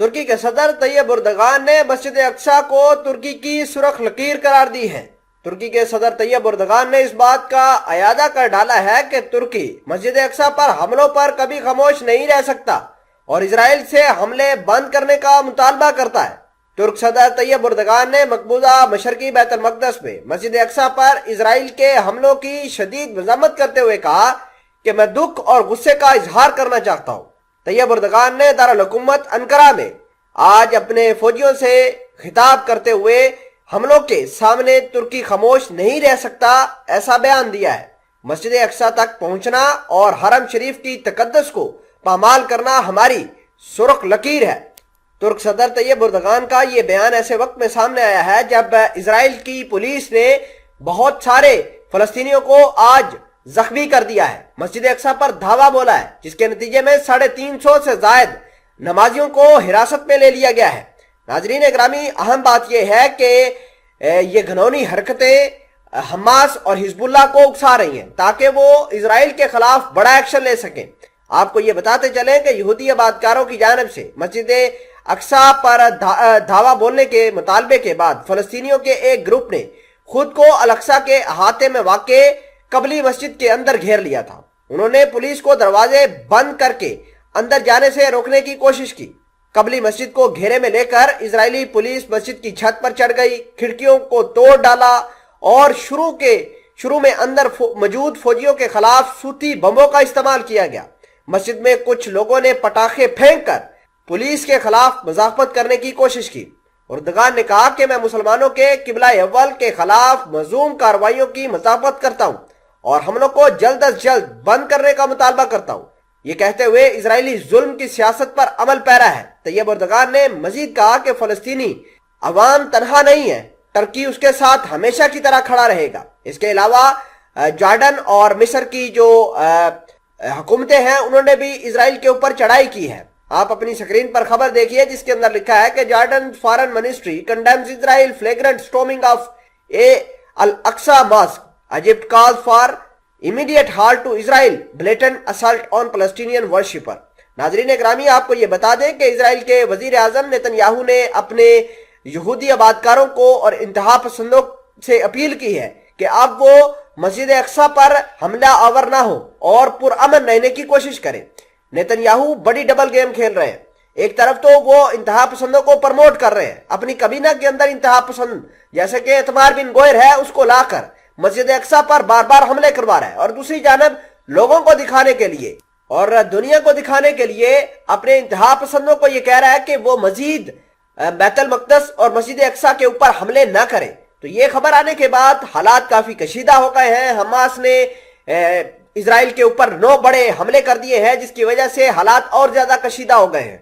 ترکی کے صدر طیب اردغان نے مسجد اقصی کو ترکی کی سرخ لکیر قرار دی ہے۔ ترکی کے صدر طیب اردغان نے اس بات کا اعادہ کر ڈالا ہے کہ ترکی مسجد اقصی پر حملوں پر کبھی خاموش نہیں رہ سکتا اور اسرائیل سے حملے بند کرنے کا مطالبہ کرتا ہے۔ ترک صدر طیب اردغان نے مقبوضہ مشرقی بیت المقدس میں مسجد اقصی پر اسرائیل کے حملوں کی شدید مذمت کرتے ہوئے کہا کہ میں دکھ اور غصے کا اظہار کرنا چاہتا ہوں۔ طیب اردغان نے دارالحکومت انقرہ میں آج اپنے فوجیوں سے خطاب کرتے ہوئے حملوں کے سامنے ترکی خاموش نہیں رہ سکتا ایسا بیان دیا ہے۔ مسجد اقصی تک پہنچنا اور حرم شریف کی تقدس کو پامال کرنا ہماری سرخ لکیر ہے۔ ترک صدر طیب اردغان کا یہ بیان ایسے وقت میں سامنے آیا ہے جب اسرائیل کی پولیس نے بہت سارے فلسطینیوں کو آج زخمی کر دیا ہے، مسجد اقصی پر دھاوا بولا ہے، جس کے نتیجے میں 350 سے زائد نمازیوں کو حراست میں لے لیا گیا ہے۔ ناظرین اکرامی، اہم بات یہ ہے کہ یہ گھنونی حرکتیں حماس اور حزب اللہ کو اکسا رہی ہیں تاکہ وہ اسرائیل کے خلاف بڑا ایکشن لے سکیں۔ آپ کو یہ بتاتے چلیں کہ یہودی آبادکاروں کی جانب سے مسجد اقصی پر دھاوا بولنے کے مطالبے کے بعد فلسطینیوں کے ایک گروپ نے خود کو الاقصی کے احاطے میں واقع قبلی مسجد کے اندر گھیر لیا تھا۔ انہوں نے پولیس کو دروازے بند کر کے اندر جانے سے روکنے کی کوشش کی۔ قبلی مسجد کو گھیرے میں لے کر اسرائیلی پولیس مسجد کی چھت پر چڑھ گئی، کھڑکیوں کو توڑ ڈالا اور شروع میں اندر موجود فوجیوں کے خلاف صوتی بموں کا استعمال کیا گیا۔ مسجد میں کچھ لوگوں نے پٹاخے پھینک کر پولیس کے خلاف مذاکرات کرنے کی کوشش کی۔ اردغان نے کہا کہ میں مسلمانوں کے قبلہ اول کے خلاف مذموم کارروائیوں کی مذاکرات کرتا ہوں اور حملوں کو جلد از جلد بند کرنے کا مطالبہ کرتا ہوں۔ یہ کہتے ہوئے اسرائیلی ظلم کی سیاست پر عمل پیرا ہے۔ طیب اردغان نے مزید کہا کہ فلسطینی عوام تنہا نہیں ہے، ترکی اس کے ساتھ ہمیشہ کی طرح کھڑا رہے گا۔ اس کے علاوہ جارڈن اور مصر کی جو حکومتیں ہیں انہوں نے بھی اسرائیل کے اوپر چڑھائی کی ہے۔ آپ اپنی سکرین پر خبر دیکھیے جس کے اندر لکھا ہے کہ Jordan foreign ministry condemns Israel flagrant storming of الاقصی mosque, Egypt calls for immediate halt to Israel blatant assault on Palestinian worshipper۔ ناظرین اکرامی، آپ کو یہ بتا دیں کہ اسرائیل کے وزیر اعظم نیتن یاہو نے اپنے یہودی آبادکاروں کو اور انتہا پسندوں سے اپیل کی ہے کہ اب وہ مسجد اقصی پر حملہ آور نہ ہو اور پرامن رہنے کی کوشش کریں۔ نیتن یاہو بڑی ڈبل گیم کھیل رہے ہیں۔ ایک طرف تو وہ انتہا پسندوں کو پرموٹ کر رہے ہیں، اپنی کابینہ کے اندر انتہا پسند جیسے کہ اعتمار بن گوئر ہے اس کو لا کر مسجد اقصی پر بار بار حملے کروا رہا ہے، اور دوسری جانب لوگوں کو دکھانے کے لیے اور دنیا کو دکھانے کے لیے اپنے انتہا پسندوں کو یہ کہہ رہا ہے کہ وہ مزید بیت المقدس اور مسجد اقصی کے اوپر حملے نہ کریں۔ تو یہ خبر آنے کے بعد حالات کافی کشیدہ ہو گئے ہیں۔ حماس نے اسرائیل کے اوپر 9 بڑے حملے کر دیے ہیں جس کی وجہ سے حالات اور زیادہ کشیدہ ہو گئے ہیں۔